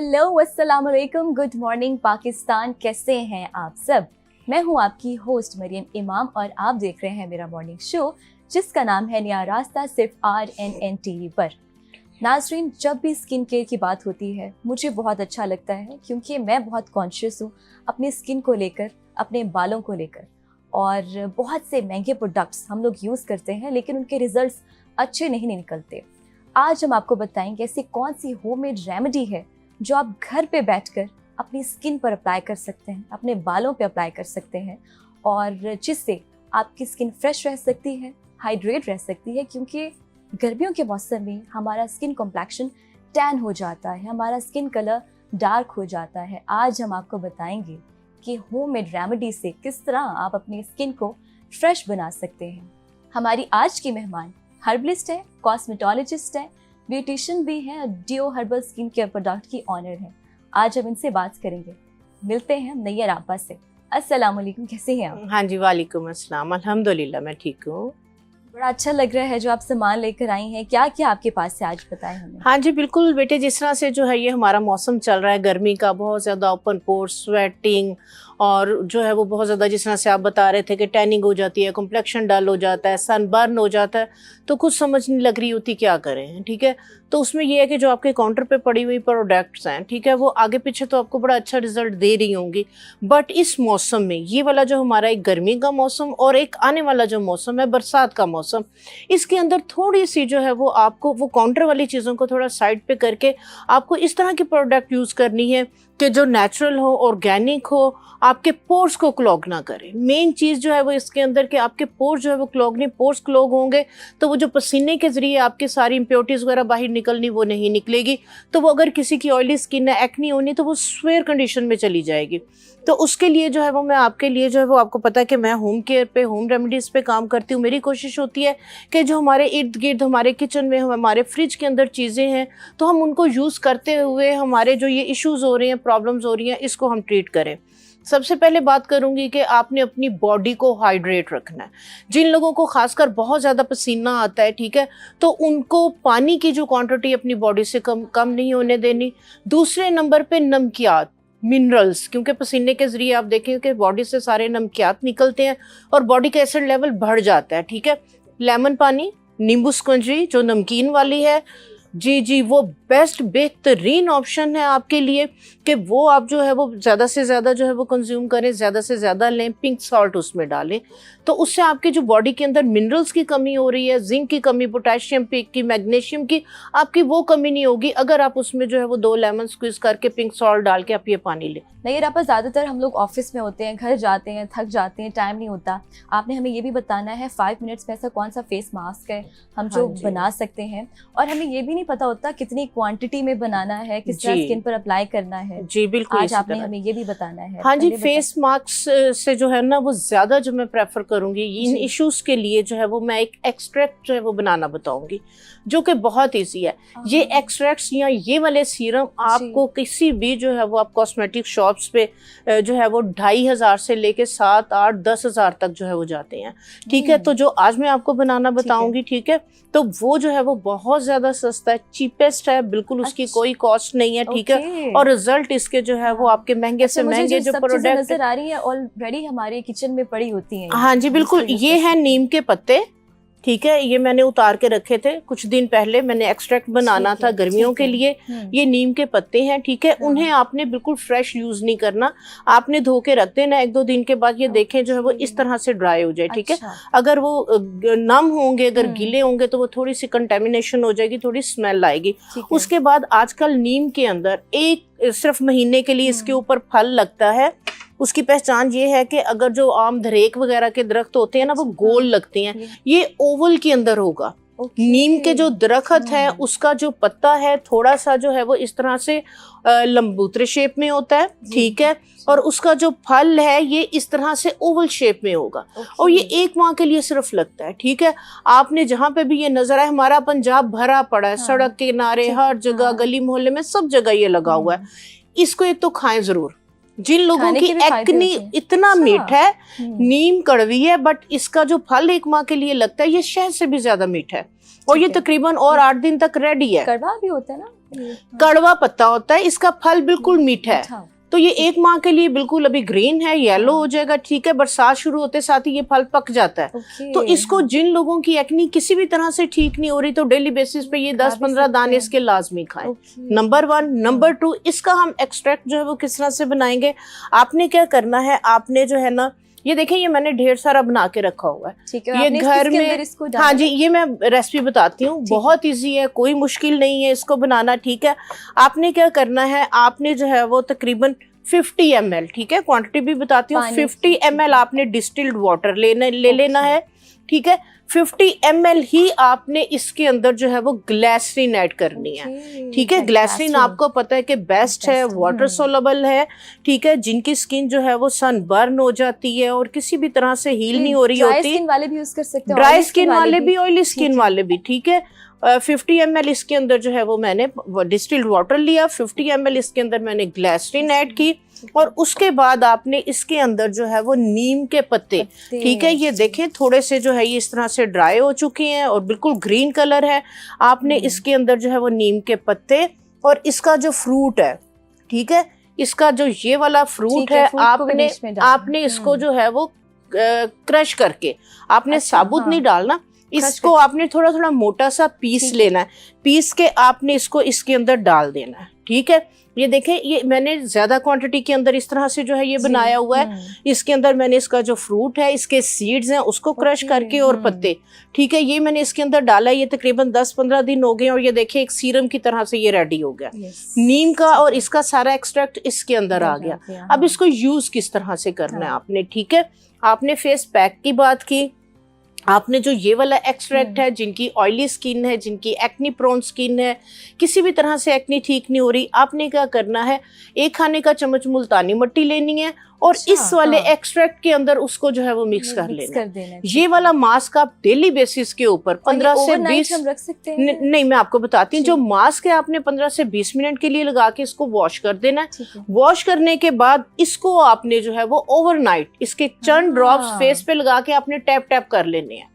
Hello, अस्सलाम वालेकुम, good morning Pakistan. कैसे हैं आप सब? मैं हूं आपकी होस्ट मरियम इमाम और आप देख रहे हैं मेरा मॉर्निंग शो जिसका नाम है नया रास्ता, सिर्फ RNN टीवी पर। नाज़रीन, जब भी स्किन केयर की बात होती है मुझे बहुत अच्छा लगता है क्योंकि मैं बहुत कॉन्शियस हूँ अपनी स्किन को लेकर, अपने बालों को लेकर। और बहुत से महंगे प्रोडक्ट्स हम लोग यूज़ करते हैं लेकिन उनके रिजल्ट्स अच्छे नहीं निकलते। आज हम आपको बताएंगे ऐसी कौन सी होममेड रेमेडी है जो आप घर पे बैठकर अपनी स्किन पर अप्लाई कर सकते हैं, अपने बालों पे अप्लाई कर सकते हैं और जिससे आपकी स्किन फ्रेश रह सकती है, हाइड्रेट रह सकती है। क्योंकि गर्मियों के मौसम में हमारा स्किन कॉम्प्लेक्शन टैन हो जाता है, हमारा स्किन कलर डार्क हो जाता है। आज हम आपको बताएंगे कि होममेड रेमेडी से किस तरह आप अपनी स्किन को फ्रेश बना सकते हैं। हमारी आज की मेहमान हर्बलिस्ट है, कॉस्मेटोलॉजिस्ट है, ब्यूटिशियन भी हैं, deo herbal skin care product की ऑनर हैं। आज हम इनसे बात करेंगे। मिलते हैं नैयर आपा से। अस्सलाम वालेकुम, कैसे हैं आप? हाँ जी, वालेकुम अस्सलाम, अल्हम्दुलिल्लाह मैं ठीक हूँ। बड़ा अच्छा लग रहा है जो आप सामान लेकर आई हैं। क्या क्या आपके पास से आज बताएं हमें। हाँ जी बिल्कुल बेटे, जिस तरह से जो है ये हमारा मौसम चल रहा है गर्मी का, बहुत ज़्यादा ओपन पोर्स, स्वेटिंग और जो है वो बहुत ज़्यादा, जिस तरह से आप बता रहे थे कि टैनिंग हो जाती है, कॉम्प्लेक्शन डल हो जाता है, सनबर्न हो जाता है, तो कुछ समझ नहीं लग रही होती क्या करें। ठीक है, तो उसमें ये है कि जो आपके काउंटर पे पड़ी हुई प्रोडक्ट्स हैं, ठीक है, वो आगे पीछे तो आपको बड़ा अच्छा रिजल्ट दे रही होंगी, बट इस मौसम में ये वाला जो हमारा एक गर्मी का मौसम और एक आने वाला जो मौसम है बरसात का मौसम, इसके अंदर थोड़ी सी जो है वो आपको वो काउंटर वाली चीज़ों को थोड़ा साइड पे करके आपको इस तरह की प्रोडक्ट यूज़ करनी है कि जो नेचुरल हो, ऑर्गेनिक हो, आपके पोर्स को क्लॉग ना करे। मेन चीज़ जो है वो इसके अंदर कि आपके पोर्स जो है वो क्लॉग नहीं, पोर्स क्लॉग होंगे तो वो जो पसीने के ज़रिए आपकी सारी इम्प्योरिटीज़ वगैरह बाहर निकलनी वो नहीं निकलेगी, तो वो अगर किसी की ऑयली स्किन है, एक्नी होनी, तो वो स्वेयर कंडीशन में चली जाएगी। तो उसके लिए जो है वो मैं आपके लिए जो है वो, आपको पता है कि मैं होम केयर पे, होम रेमेडीज़ पे काम करती हूँ। मेरी कोशिश होती है कि जो हमारे इर्द गिर्द, हमारे किचन में, हमारे फ्रिज के अंदर चीज़ें हैं तो हम उनको यूज़ करते हुए हमारे जो ये इश्यूज़ हो रहे हैं, प्रॉब्लम्स हो रही हैं, इसको हम ट्रीट करें। सबसे पहले बात करूंगी कि आपने अपनी बॉडी को हाइड्रेट रखना है। जिन लोगों को खासकर बहुत ज़्यादा पसीना आता है, ठीक है, तो उनको पानी की जो क्वांटिटी अपनी बॉडी से कम नहीं होने देनी। दूसरे नंबर पे नमकियात, मिनरल्स, क्योंकि पसीने के ज़रिए आप देखें कि बॉडी से सारे नमकियात निकलते हैं और बॉडी का एसिड लेवल बढ़ जाता है। ठीक है, लेमन पानी, नींबू स्कंजी जो नमकीन वाली है, जी वो बेस्ट बेहतरीन ऑप्शन है आपके लिए कि वो आप जो है वो ज़्यादा से ज़्यादा जो है वो कंज्यूम करें, ज़्यादा से ज़्यादा लें, पिंक सॉल्ट उसमें डालें, तो उससे आपके जो बॉडी के अंदर मिनरल्स की कमी हो रही है, जिंक की कमी, पोटेशियम की, मैग्नीशियम की, आपकी वो कमी नहीं होगी अगर आप उसमें जो है वो 2 लेमन स्क्वीज करके पिंक सॉल्ट डाल के आप ये पानी लें। नैयर आपा, ज़्यादातर हम लोग ऑफिस में होते हैं, घर जाते हैं, थक जाते हैं, टाइम नहीं होता। आपने हमें ये भी बताना है 5 मिनट्स में ऐसा कौन सा फेस मास्क है हम जो बना सकते हैं, और हमें ये भी नहीं पता होता कितनी क्वांटिटी में बनाना है, किस तरह स्किन पर अप्लाई करना है। जी बिल्कुल, आज आपने हमें ये भी बताना है। हाँ जी, फेस मास्क से जो है ना वो ज़्यादा जो मैं प्रेफर करूँगी इन इश्यूज़ के लिए जो है वो मैं एक एक्सट्रैक्ट जो है वो बनाना बताऊँगी जो कि बहुत ईजी है। ये एक्सट्रैक्ट्स या ये वाले सीरम आपको किसी भी जो है वो आप कॉस्मेटिक शॉप्स पे जो है वो 2500 से लेके 7, 8, 10,000 तक जो है वो जाते हैं। ठीक है, तो जो आज मैं आपको बनाना बताऊँगी, ठीक है, तो वो जो है वो बहुत ज़्यादा सस्ता है, चीपेस्ट है, बिल्कुल उसकी कोई कॉस्ट नहीं है। ठीक है, और रिजल्ट इसके जो है वो आपके महंगे से महंगे जो प्रोडक्ट नजर आ रही है ऑलरेडी हमारे किचन में पड़ी होती हैं। हाँ जी बिल्कुल, ये है नीम के पत्ते। ठीक है, ये मैंने उतार के रखे थे कुछ दिन पहले, मैंने एक्सट्रैक्ट बनाना था गर्मियों के लिए। ये नीम के पत्ते हैं, ठीक है, उन्हें आपने बिल्कुल फ्रेश यूज नहीं करना, आपने धो के रख देना। 1-2 दिन के बाद ये देखें जो है वो इस तरह से ड्राई हो जाए। ठीक है, अगर वो नम होंगे, अगर गीले होंगे तो वो थोड़ी सी कंटेमिनेशन हो जाएगी, थोड़ी स्मेल आएगी। उसके बाद आजकल नीम के अंदर सिर्फ महीने के लिए इसके ऊपर फल लगता है। उसकी पहचान ये है कि अगर जो आम धरेक वगैरह के दरख्त होते हैं ना वो गोल लगते हैं, ये ओवल के अंदर होगा। नीम के जो दरख्त है उसका जो पत्ता है थोड़ा सा जो है वो इस तरह से लंबूतरे शेप में होता है। ठीक है, और उसका जो फल है ये इस तरह से ओवल शेप में होगा और ये 1 माह के लिए सिर्फ लगता है। ठीक है, आपने जहाँ पे भी ये नजर आए, हमारा पंजाब भरा पड़ा है, सड़क के किनारे, हर जगह, गली मोहल्ले में, सब जगह ये लगा हुआ है। इसको एक तो खाएं जरूर। जिन लोगों की एक्नी इतना मीठा है, नीम कड़वी है, बट इसका जो फल 1 माह के लिए लगता है ये शहद से भी ज्यादा मीठा है और ये तकरीबन और 8 दिन तक रेडी है। कड़वा भी होता है ना? कड़वा पत्ता होता है, इसका फल बिल्कुल मीठा है। अच्छा। तो ये 1 माह के लिए बिल्कुल अभी ग्रीन है, येलो हो जाएगा, ठीक है, बरसात शुरू होते साथ ही ये फल पक जाता है। तो इसको जिन लोगों की एक्नी किसी भी तरह से ठीक नहीं हो रही तो डेली बेसिस पे ये 10-15 दाने इसके लाजमी खाएं। नंबर 1। नंबर 2, इसका हम एक्सट्रैक्ट जो है वो किस तरह से बनाएंगे। आपने क्या करना है, आपने जो है ना, ये देखें, ये मैंने ढेर सारा बना के रखा हुआ है। ठीक है, ये घर में, हाँ जी, ये मैं रेसिपी बताती हूँ, बहुत इजी है, कोई मुश्किल नहीं है इसको बनाना। ठीक है, आपने क्या करना है, आपने जो है वो तकरीबन 50 ml, ठीक है, क्वांटिटी भी बताती हूँ, 50 ml आपने डिस्टिल्ड वाटर ले लेना है। ठीक है, 50 ml ही आपने इसके अंदर जो है वो ग्लिसरीन ऐड करनी है। ठीक है, ग्लिसरीन आपको पता है कि बेस्ट है, वाटर सोलबल है। ठीक है, जिनकी स्किन जो है वो सन बर्न हो जाती है और किसी भी तरह से हील नहीं हो रही होती, ड्राई स्किन वाले भी यूज कर सकते हैं, ड्राई स्किन वाले भी, ऑयली स्किन वाले भी। ठीक है, 50 ml इसके अंदर जो है वो मैंने डिस्टिल्ड वाटर लिया, 50 ml इसके अंदर मैंने ग्लिसरीन ऐड की, और उसके बाद आपने इसके अंदर जो है वो नीम के पत्ते, ठीक है, ये देखें थोड़े से जो है ये इस तरह से ड्राई हो चुके हैं और बिल्कुल ग्रीन कलर है। आपने इसके अंदर जो है वो नीम के पत्ते और इसका जो फ्रूट है, ठीक है, इसका जो ये वाला फ्रूट है, आपने इसको जो है वो क्रश करके, आपने साबुत नहीं डालना, इसको आपने थोड़ा थोड़ा मोटा सा पीस लेना है, पीस के आपने इसको इसके अंदर डाल देना है। ठीक है, ये देखें, ये मैंने ज्यादा क्वांटिटी के अंदर इस तरह से जो है ये बनाया हुआ है। इसके अंदर मैंने इसका जो फ्रूट है, इसके सीड्स हैं, उसको क्रश करके और पत्ते, ठीक है, ये मैंने इसके अंदर डाला है। ये तकरीबन 10-15 दिन हो गए और ये देखें एक सीरम की तरह से ये रेडी हो गया। नीम का और इसका सारा एक्सट्रैक्ट इसके अंदर आ गया। अब इसको यूज किस तरह से करना है आपने, ठीक है, आपने फेस पैक की बात की, आपने जो ये वाला एक्सट्रैक्ट है, जिनकी ऑयली स्किन है, जिनकी एक्नी प्रोन स्किन है, किसी भी तरह से एक्नी ठीक नहीं हो रही, आपने क्या करना है, 1 खाने का चम्मच मुल्तानी मिट्टी लेनी है और इस वाले एक्सट्रैक्ट के अंदर उसको जो है वो मिक्स कर लेना। ये वाला मास्क आप डेली बेसिस के ऊपर 15 से 20 हम रख सकते हैं। नहीं, मैं आपको बताती हूँ, जो मास्क है आपने 15 से 20 मिनट के लिए लगा के इसको वॉश कर देना है। वॉश करने के बाद इसको आपने जो है वो ओवरनाइट इसके चंद ड्रॉप्स फेस पे लगा के आपने टैप टैप कर लेने हैं।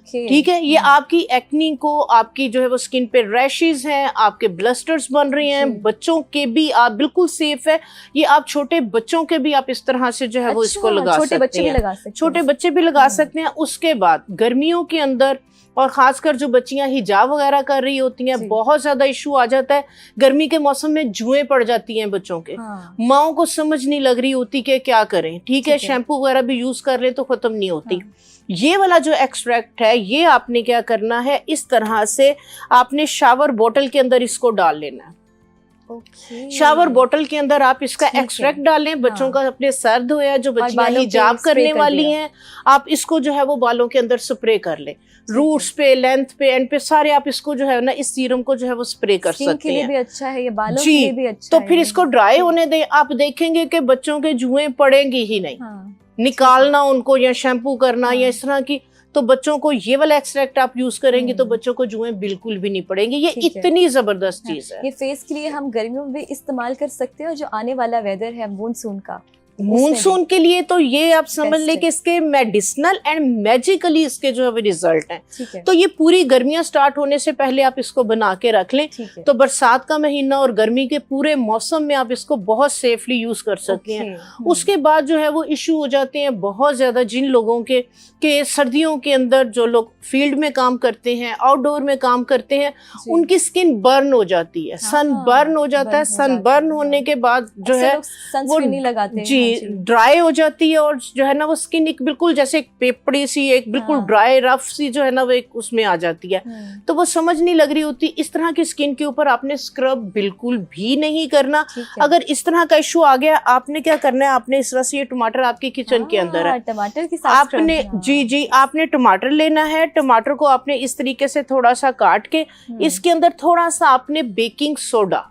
ठीक है, ये आपकी एक्नी को, आपकी जो है वो स्किन पे रैशेस हैं, आपके ब्लस्टर्स बन रहे हैं, बच्चों के भी आप बिल्कुल सेफ है। ये आप छोटे बच्चों के भी आप इस तरह से जो है वो इसको लगा सकते हैं, छोटे बच्चे भी लगा सकते हैं। उसके बाद गर्मियों के अंदर और खासकर जो बच्चियां हिजाब वगैरह कर रही होती हैं, बहुत ज्यादा इशू आ जाता है। गर्मी के मौसम में जुएं पड़ जाती हैं बच्चों के, माओ को समझ नहीं लग रही होती कि क्या करें। ठीक है, शैम्पू वगैरह भी यूज कर रहे तो खत्म नहीं होती। ये वाला जो एक्सट्रैक्ट है, ये आपने क्या करना है, इस तरह से आपने शावर बोतल के अंदर इसको डाल लेना है। शावर बोतल के अंदर आप इसका एक्सट्रैक्ट डालें। बच्चों का अपने सर धोया, जो बच्चियां हिजाब करने वाली हैं, आप इसको जो है वो बालों के अंदर स्प्रे कर लें, रूट्स पे, लेंथ पे, एंड पे, सारे आप इसको जो है ना इस सीरम को जो है वो स्प्रे कर सकते हैं। के लिए भी अच्छा है, ये बालों के लिए भी अच्छा है। तो फिर इसको ड्राई होने दें, आप देखेंगे कि बच्चों के जुएं पड़ेंगी ही नहीं। निकालना उनको या शैम्पू करना या इस तरह की, तो बच्चों को ये वाला एक्सट्रैक्ट आप यूज करेंगे तो बच्चों को जुएं बिल्कुल भी नहीं पड़ेंगे। ये इतनी जबरदस्त चीज है। ये फेस के लिए हम गर्मियों में भी इस्तेमाल कर सकते हैं, और जो आने वाला वेदर है मानसून का, मानसून के लिए तो ये आप समझ ले कि इसके मेडिसिनल एंड मैजिकली इसके जो है रिजल्ट हैं। तो ये पूरी गर्मियां स्टार्ट होने से पहले आप इसको बना के रख लें, तो बरसात का महीना और गर्मी के पूरे मौसम में आप इसको बहुत सेफली यूज कर सकते हैं। उसके बाद जो है वो इशू हो जाते हैं बहुत ज्यादा जिन लोगों के सर्दियों के अंदर, जो लोग फील्ड में काम करते हैं, आउटडोर में काम करते हैं, उनकी स्किन बर्न हो जाती है, सन बर्न हो जाता है। सन बर्न होने के बाद जो है वो जी ड्राई हो जाती है और जो है ना वो स्किन एक बिल्कुल जैसे एक पेपड़ी सी, एक बिल्कुल ड्राई रफ सी जो है ना वो एक उसमें आ जाती है। तो वो समझ नहीं लग रही होती। इस तरह की स्किन के ऊपर आपने स्क्रब बिल्कुल भी नहीं करना। अगर इस तरह का इशू आ गया, आपने क्या करना है, आपने इस तरह से, ये टमाटर आपके किचन के अंदर है, टमाटर के साथ आपने जी आपने टमाटर लेना है। टमाटर को आपने इस तरीके से थोड़ा सा काट के इसके अंदर थोड़ा सा आपने बेकिंग सोडा,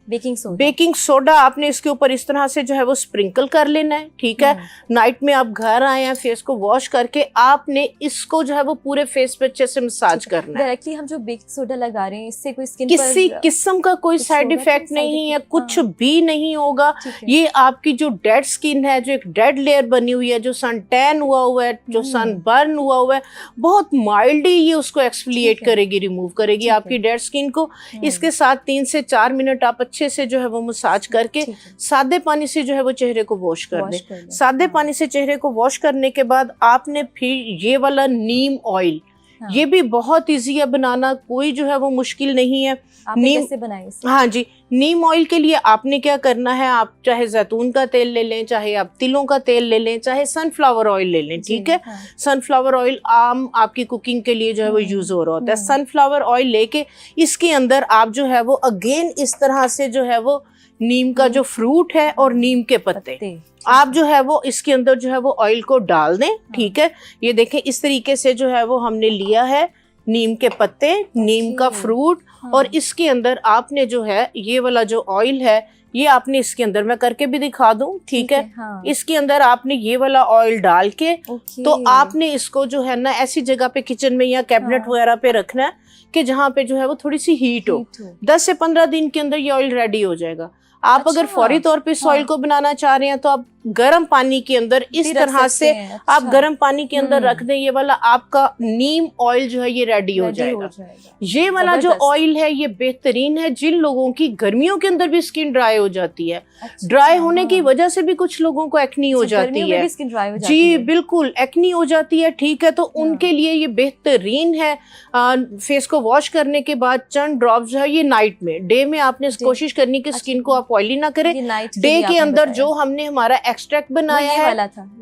बेकिंग सोडा आपने इसके ऊपर इस तरह से जो है वो स्प्रिंकल कर लेना है, ठीक है। नाइट में आप घर आए हैं, फेस को वॉश करके आपने इसको जो है वो पूरे फेस पे अच्छे से मसाज करना है। डायरेक्टली हम जो बेकिंग सोडा लगा रहे हैं इससे कोई स्किन किसी किस्म का कोई साइड इफेक्ट नहीं है, कुछ भी नहीं होगा। ये आपकी जो डेड स्किन है, जो एक डेड लेयर बनी हुई है, जो सन टैन हुआ है, जो सन बर्न हुआ है, बहुत माइल्डली ये उसको एक्सफोलिएट करेगी, रिमूव करेगी आपकी डेड स्किन को। इसके साथ 3 से 4 मिनट आप अच्छे से जो है वो मसाज करके सादे पानी से जो है वो चेहरे को वॉश कर दें। सादे पानी से चेहरे को वॉश करने के बाद आपने फिर ये वाला नीम ऑयल, ये भी बहुत इजी है बनाना, कोई जो है वो मुश्किल नहीं है। नीम कैसे बनाए इसे? हाँ जी, नीम ऑयल के लिए आपने क्या करना है, आप चाहे जैतून का तेल ले लें, चाहे आप तिलों का तेल ले लें, चाहे सनफ्लावर ऑयल ले लें, ठीक है। सनफ्लावर ऑयल आम आपकी कुकिंग के लिए जो है वो यूज हो रहा होता है। सनफ्लावर ऑयल लेके इसके अंदर आप जो है वो अगेन इस तरह से जो है वो नीम का जो फ्रूट है और नीम के पत्ते आप जो है वो इसके अंदर जो है वो ऑयल को डाल दें, ठीक है। ये देखें इस तरीके से जो है वो हमने लिया है नीम के पत्ते, नीम का फ्रूट, और इसके अंदर आपने जो है ये वाला जो ऑयल है ये आपने इसके अंदर, मैं करके भी दिखा दूं, ठीक है। इसके अंदर आपने ये वाला ऑयल डाल के तो आपने इसको जो है ना ऐसी जगह पे किचन में या कैबिनेट वगैरह पे रखना है कि जहाँ पे जो है वो थोड़ी सी हीट हो। 10 से 15 दिन के अंदर ये ऑयल रेडी हो जाएगा। आप अगर फौरी तौर पे इस ऑयल को बनाना चाह रहे हैं तो आप गर्म पानी के अंदर इस तरह से आप गर्म पानी के अंदर रख दें, ये वाला आपका नीम ऑयल जो है ये रेडी हो जाएगा। ये वाला जो ऑयल है ये बेहतरीन है जिन लोगों की गर्मियों के अंदर भी स्किन ड्राई हो जाती है। ड्राई होने की वजह से भी कुछ लोगों को एक्नी हो जाती है, जी बिल्कुल एक्नी हो जाती है, ठीक है। तो उनके लिए ये बेहतरीन है। फेस को वॉश करने के बाद चंद ड्रॉप जो है ये नाइट में, डे में आपने कोशिश करनी कि स्किन को आप ऑयली ना करें। डे के अंदर जो हमने हमारा एक्सट्रैक्ट बनाया है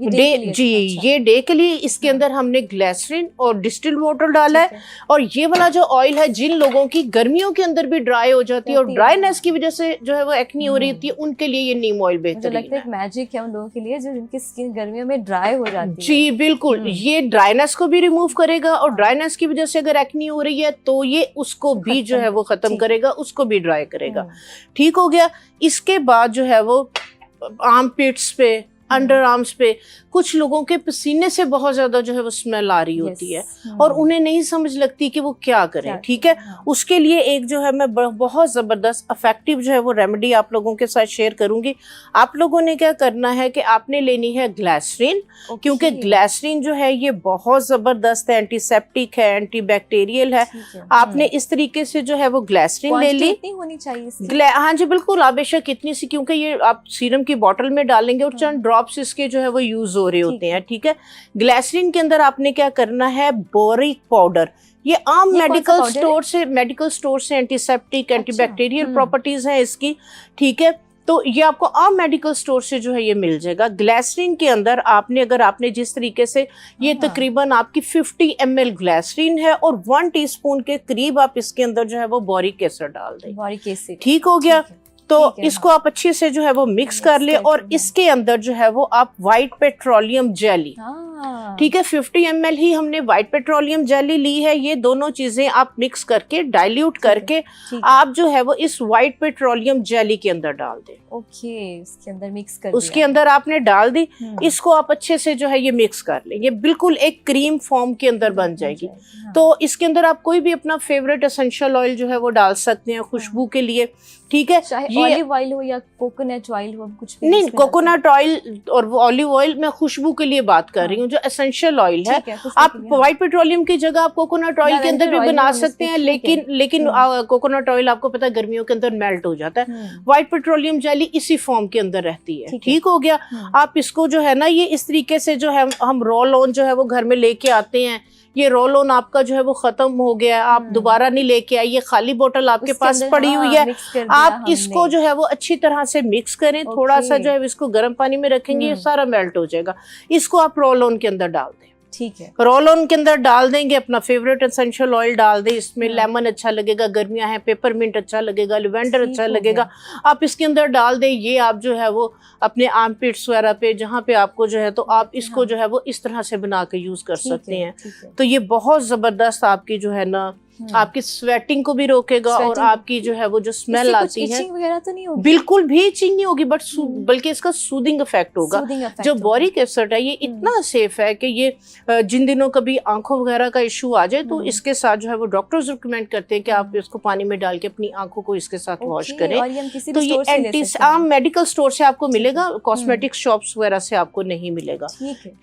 ये डे के लिए, इसके अंदर हमने ग्लिसरीन और डिस्टिल वाटर डाला है। और ये वाला जो ऑयल है जिन लोगों की गर्मियों के अंदर भी ड्राई हो जाती है और ड्राईनेस की वजह से जो है वो एक्नी हो रही होती है, उनके लिए ये नीम ऑयल बेहतरीन है। लगता है मैजिक है उन लोगों के लिए जो जिनकी स्किन गर्मियों में ड्राई हो जाती है। जी बिल्कुल, ये ड्राईनेस को भी रिमूव करेगा और ड्राईनेस की वजह से अगर एक्नी हो रही है तो ये उसको भी जो है वो खत्म करेगा, उसको भी ड्राई करेगा। ठीक हो गया। इसके बाद जो है वो आर्म पिट्स पे, अंडर आर्म्स पे कुछ लोगों के पसीने से बहुत ज्यादा जो है वो स्मेल आ रही होती है और उन्हें नहीं समझ लगती कि वो क्या करें, ठीक है। उसके लिए एक जो है मैं बहुत जबरदस्त इफेक्टिव जो है वो रेमेडी आप लोगों के साथ शेयर करूंगी। आप लोगों ने क्या करना है कि आपने लेनी है ग्लिसरीन, क्योंकि ग्लिसरीन जो है ये बहुत जबरदस्त है, एंटीसेप्टिक है, एंटीबैक्टीरियल है। आपने इस तरीके से जो है वो ग्लिसरीन ले ली। होनी चाहिए? हाँ जी बिल्कुल, आप बेशक इतनी सी, क्योंकि ये आप सीरम की बोतल में डालेंगे और चंद ड्रॉप्स इसके जो है वो यूज हो रहे होते हैं, ठीक है। ग्लिसरीन के अंदर आपने क्या करना है, बोरिक पाउडर, ये आम मेडिकल स्टोर से एंटीसेप्टिक एंटीबैक्टीरियल प्रॉपर्टीज हैं इसकी, ठीक है। तो ये आपको आम मेडिकल स्टोर से जो है ये मिल जाएगा। ग्लिसरीन के अंदर आपने जिस तरीके से ये तकरीबन आपकी 50 ml ग्लिसरीन है और 1 टीस्पून के करीब आप इसके अंदर जो है वो बोरिक एसिड डाल दें। बोरिक एसिड, ठीक हो गया। तो इसको आप अच्छे से जो है वो मिक्स कर ले और इसके अंदर जो है वो आप व्हाइट पेट्रोलियम जेली, ठीक है, 50 ml ही हमने व्हाइट पेट्रोलियम जेली ली है। ये दोनों चीजें आप मिक्स करके डाइल्यूट करके आप जो है वो इस व्हाइट पेट्रोलियम जेली के अंदर डाल दें। ओके, उसके अंदर मिक्स कर उसके अंदर आपने डाल दी। इसको आप अच्छे से जो है ये मिक्स कर लें, ये बिल्कुल एक क्रीम फॉर्म के अंदर बन जाएगी। तो इसके अंदर आप कोई भी अपना फेवरेट एसेंशियल ऑयल जो है वो डाल सकते हैं खुशबू के लिए, ठीक है। ऑलिव ऑयल हो या कोकोनट ऑयल हो, कुछ भी नहीं, कोकोनट ऑयल और ऑलिव ऑयल मैं खुशबू के लिए बात कर रही हूँ। जो एसेंशियल ऑयल है आप व्हाइट पेट्रोलियम की जगह आप कोकोनट ऑयल के अंदर भी बना सकते हैं, लेकिन कोकोनट ऑयल आपको पता है गर्मियों के अंदर मेल्ट हो जाता है। व्हाइट पेट्रोलियम जेली इसी फॉर्म के अंदर रहती है, ठीक हो गया। आप इसको जो है ना ये इस तरीके से जो है हम रोल ऑन जो है वो घर में लेके आते हैं। ये रोल ऑन आपका जो है वो खत्म हो गया है, आप दोबारा नहीं लेके आइए, खाली बोतल आपके पास पड़ी हुई है। आप इसको जो है वो अच्छी तरह से मिक्स करें, थोड़ा सा जो है इसको गर्म पानी में रखेंगे, ये सारा मेल्ट हो जाएगा। इसको आप रोल ऑन के अंदर डाल दें, ठीक है। रोल ऑन के अंदर डाल देंगे, अपना फेवरेट एसेंशियल ऑयल डाल दें। इसमें लेमन अच्छा लगेगा, गर्मियां हैं, पेपरमिंट अच्छा लगेगा, लिवेंडर अच्छा लगेगा, आप इसके अंदर डाल दें। ये आप जो है वो अपने आर्मपिट्स वगैरह पे जहाँ पे आपको जो है तो आप इसको जो है वो इस तरह से बना के यूज कर सकते हैं। तो ये बहुत जबरदस्त आपकी जो है ना आपकी स्वेटिंग को भी रोकेगा और आपकी जो है वो जो स्मेल आती है वगैरह तो नहीं होगी? बिल्कुल भी इचिंग नहीं होगी, बट बल्कि इसका सूदिंग इफेक्ट होगा। जो बोरिक एसिड है ये इतना सेफ है कि ये जिन दिनों कभी आंखों वगैरह का इशू आ जाए तो इसके साथ जो है वो डॉक्टर्स रिकमेंड करते हैं कि आप इसको पानी में डाल के अपनी आंखों को इसके साथ वॉश करें। तो ये एंटी आम मेडिकल स्टोर से आपको मिलेगा, कॉस्मेटिक शॉप्स वगैरह से आपको नहीं मिलेगा।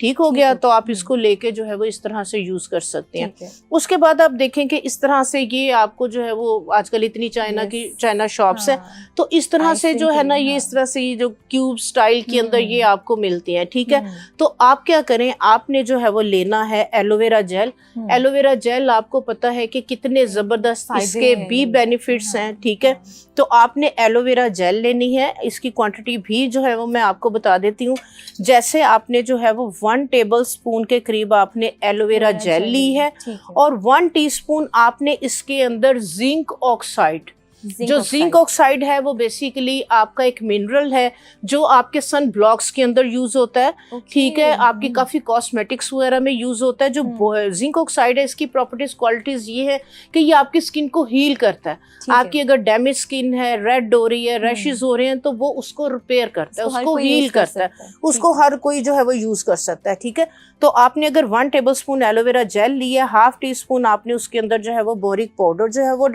ठीक हो गया, तो आप इसको लेके जो है वो इस तरह से यूज कर सकते हैं। उसके बाद आप देखें कि इस तरह से ये आपको जो है वो आजकल इतनी चाइना शॉप्स है, तो इस तरह से जो है ना ये इस तरह से ये जो क्यूब स्टाइल के अंदर ये आपको मिलती है। ठीक है, तो आप क्या करें, आपने जो है वो लेना है एलोवेरा जेल। एलोवेरा जेल आपको पता है कि कितने जबरदस्त इसके भी बेनिफिट्स हैं। ठीक है, तो आपने एलोवेरा जेल लेनी है। इसकी क्वांटिटी भी जो है वो मैं आपको बता देती हूँ। जैसे आपने जो है वो 1 टेबल स्पून के करीब आपने एलोवेरा जेल ली है और 1 टीस्पून आपने इसके अंदर जिंक ऑक्साइड, जो जिंक ऑक्साइड है वो बेसिकली आपका एक मिनरल है जो आपके सन ब्लॉक्स के अंदर यूज होता है। ठीक है, आपकी काफी कॉस्मेटिक्स वगैरह में यूज होता है। जो जिंक ऑक्साइड है इसकी प्रॉपर्टीज क्वालिटीज ये है कि ये आपकी स्किन को हील करता है। आपकी अगर डैमेज स्किन है, रेड हो रही है, रैशेस हो रहे हैं, तो वो उसको रिपेयर करता है, उसको हील करता है, उसको हर कोई जो है वो यूज कर सकता है। ठीक है, तो आपने अगर 1 टेबल स्पून एलोवेरा जेल लिया, 1/2 टीस्पून आपने उसके अंदर जो है वो बोरिक पाउडर जो है वो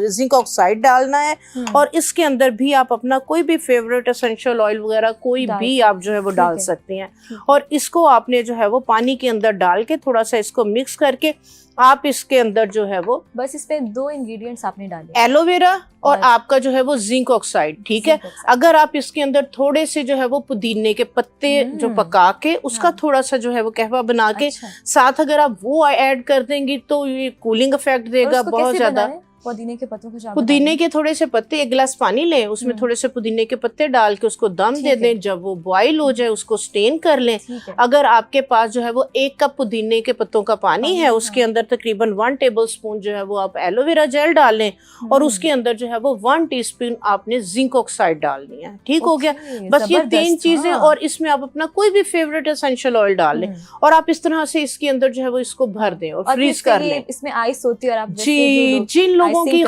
जिंक ऑक्साइड डालना है और इसके अंदर भी आप अपना कोई भी फेवरेट एसेंशियल ऑयल वगैरह कोई भी आप जो है वो डाल सकते हैं। और इसको आपने जो है वो पानी के अंदर डाल के थोड़ा सा इसको मिक्स करके आप इसके अंदर जो है वो बस इसमें 2 इंग्रेडिएंट्स आपने डाले, एलोवेरा और आपका जो है वो जिंक ऑक्साइड। ठीक है, अगर आप इसके अंदर थोड़े से जो है वो पुदीने के पत्ते जो पका के उसका थोड़ा सा जो है वो कहवा बना के साथ अगर आप वो ऐड कर देंगी तो ये कूलिंग इफेक्ट देगा बहुत ज्यादा। पुदीने के पत्तों को पुदीने के थोड़े से पत्ते, 1 गिलास पानी लें, उसमें थोड़े से पुदीने के पत्ते डाल के उसको दम दे दें। जब वो बॉईल हो जाए उसको स्टेन कर लें। अगर आपके पास जो है वो 1 कप पुदीने के पत्तों का पानी है, उसके अंदर तकरीबन 1 टेबल स्पून जो है वो आप एलोवेरा जेल डाल लें और उसके अंदर जो है वो 1 टीस्पून आपने जिंक ऑक्साइड डालनी है। ठीक हो गया, बस ये 3 चीजें और इसमें आप अपना कोई भी फेवरेट एसेंशियल ऑयल डाल लें और आप इस तरह से इसके अंदर जो है वो इसको भर दें और फ्रीज कर लें। इसमें आइस होती है और आप जी, जिन लोगों की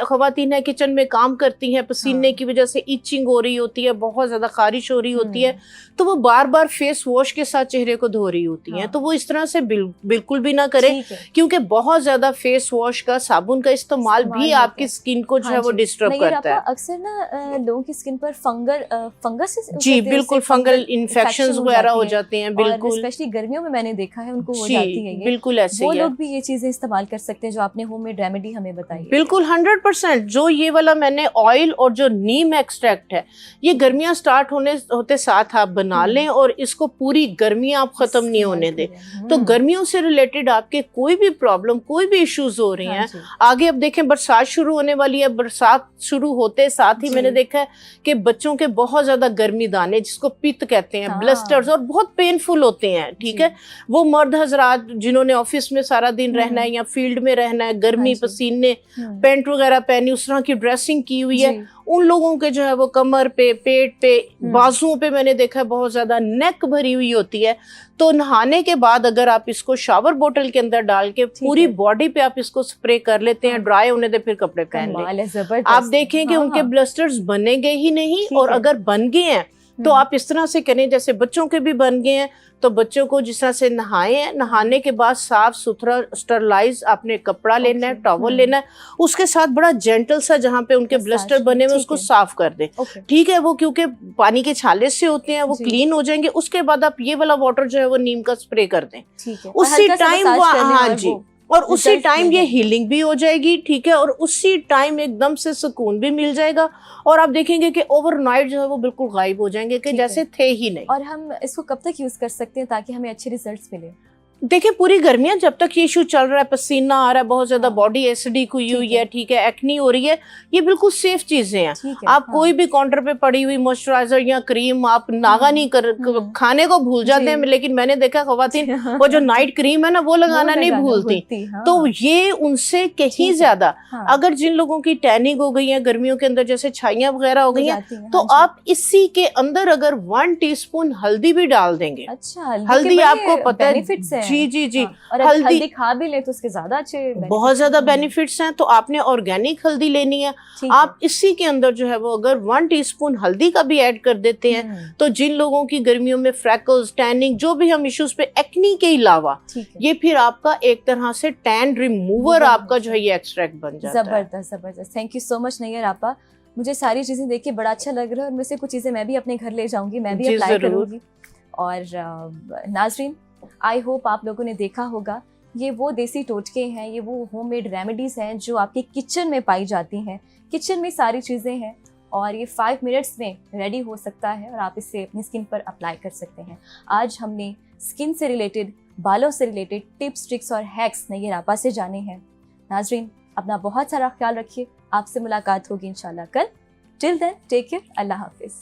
खवातीन है किचन में काम करती हैं, पसीने की वजह से इचिंग हो रही होती है, बहुत ज्यादा खारिश हो रही होती है, तो वो बार बार फेस वॉश के साथ चेहरे को धो रही होती हैं, तो वो इस तरह से बिल्कुल भी ना करें, क्योंकि बहुत ज्यादा फेस वॉश का, साबुन का इस्तेमाल भी आपकी स्किन को जो है वो डिस्टर्ब करता है। अक्सर ना लोगों की स्किन पर फंगस जी बिल्कुल फंगल इन्फेक्शंस वगैरह हो जाते हैं, बिल्कुल स्पेशली गर्मियों में मैंने देखा है उनको हो जाती है। बिल्कुल ऐसे वो लोग भी ये चीजें इस्तेमाल कर सकते हैं जो आपने होममेड रेमेडी हमें बताई। बिल्कुल 100%। जो ये वाला मैंने ऑयल और जो नीम एक्सट्रैक्ट है, ये गर्मियां स्टार्ट होते साथ आप बना लें और इसको पूरी गर्मियां आप खत्म नहीं होने दें। तो गर्मियों से रिलेटेड आपके कोई भी प्रॉब्लम, कोई भी इश्यूज हो रहे हैं, आगे अब देखें बरसात शुरू होने वाली है, बरसात शुरू होते साथ ही मैंने देखा है कि बच्चों के बहुत ज्यादा गर्मी दाने, जिसको पित्त कहते हैं, ब्लस्टर्स, और बहुत पेनफुल होते हैं। ठीक है, वो मर्द हजरात जिन्होंने ऑफिस में सारा दिन रहना है या फील्ड में रहना है, गर्मी पसीने, पेंट वगैरह पहनी, उस तरह की ड्रेसिंग की हुई है, उन लोगों के जो है वो कमर पे, पेट पे, बाजुओं पे मैंने देखा है बहुत ज्यादा नेक भरी हुई होती है। तो नहाने के बाद अगर आप इसको शावर बोतल के अंदर डाल के पूरी बॉडी पे आप इसको स्प्रे कर लेते हैं, ड्राई होने दे, फिर कपड़े पहन लें, आप देखें कि उनके ब्लस्टर्स बनेंगे ही नहीं। और अगर बन गए हैं तो आप इस तरह से करें जैसे बच्चों के भी बन गए हैं, तो बच्चों को जिस तरह से नहाएं, नहाने के बाद साफ सुथरा स्टरलाइज आपने कपड़ा लेना है, टॉवल लेना है, उसके साथ बड़ा जेंटल सा जहाँ पे उनके ब्लस्टर बने हुए उसको साफ कर दें। ठीक है, वो क्योंकि पानी के छाले से होते हैं, वो क्लीन हो जाएंगे। उसके बाद आप ये वाला वाटर जो है वो नीम का स्प्रे कर दें, उसी टाइम वो, हाँ जी, और उसी टाइम ये हीलिंग भी हो जाएगी। ठीक है, और उसी टाइम एकदम से सुकून भी मिल जाएगा और आप देखेंगे कि ओवरनाइट जो है वो बिल्कुल गायब हो जाएंगे कि जैसे थे ही नहीं। और हम इसको कब तक यूज कर सकते हैं ताकि हमें अच्छे रिजल्ट्स मिले? देखिए, पूरी गर्मियां जब तक ये इशू चल रहा है, पसीना आ रहा है, बहुत ज्यादा बॉडी एसिडिक हुई हुई है, ठीक है, एक्नी हो रही है, ये बिल्कुल सेफ चीजें हैं। आप कोई भी काउंटर पे पड़ी हुई मॉइस्चराइजर या क्रीम आप नागा नहीं कर, खाने को भूल जाते हैं, लेकिन मैंने देखा खवातीन वो जो नाइट क्रीम है ना वो लगाना नहीं भूलती। तो ये उनसे कहीं ज्यादा, अगर जिन लोगों की टैनिंग हो गई है गर्मियों के अंदर, जैसे छाइयां वगैरह हो गई हैं, तो आप इसी के अंदर अगर 1 टीस्पून हल्दी भी डाल देंगे। अच्छा, हल्दी आपको पता है जी जी जी। हाँ, और अगर हल्दी खा भी ले तो उसके ज्यादा अच्छे बहुत ज्यादा बेनिफिट्स हैं। तो आपने ऑर्गेनिक हल्दी लेनी है, आप इसी के अंदर जो है वो अगर 1 टीस्पून हल्दी का भी ऐड कर देते हैं तो जिन लोगों की गर्मियों में फ्रैकल्स, टैनिंग, जो भी हम इश्यूज पे, एक्नी के अलावा ये फिर आपका एक तरह से टैन रिमूवर आपका जो है ये एक्सट्रैक्ट बन जाता है। जबरदस्त जबरदस्त। Thank you so much Nayyar आपा, मुझे सारी चीजें देख के बड़ा अच्छा लग रहा है और उनमें से कुछ चीजें मैं भी अपने घर ले जाऊंगी, मैं भी अप्लाई करूंगी। और नाजरीन, आई होप आप लोगों ने देखा होगा, ये वो देसी टोटके हैं, ये वो होममेड रेमेडीज हैं जो आपके किचन में पाई जाती हैं। किचन में सारी चीज़ें हैं और ये 5 मिनट्स में रेडी हो सकता है और आप इसे अपनी स्किन पर अप्लाई कर सकते हैं। आज हमने स्किन से रिलेटेड, बालों से रिलेटेड टिप्स, ट्रिक्स और हैक्स नैयर आपा से जाने हैं। नाजरीन, अपना बहुत सारा ख्याल रखिए, आपसे मुलाकात होगी इंशाल्लाह कल। टिल देन टेक केयर, अल्लाह हाफिज़।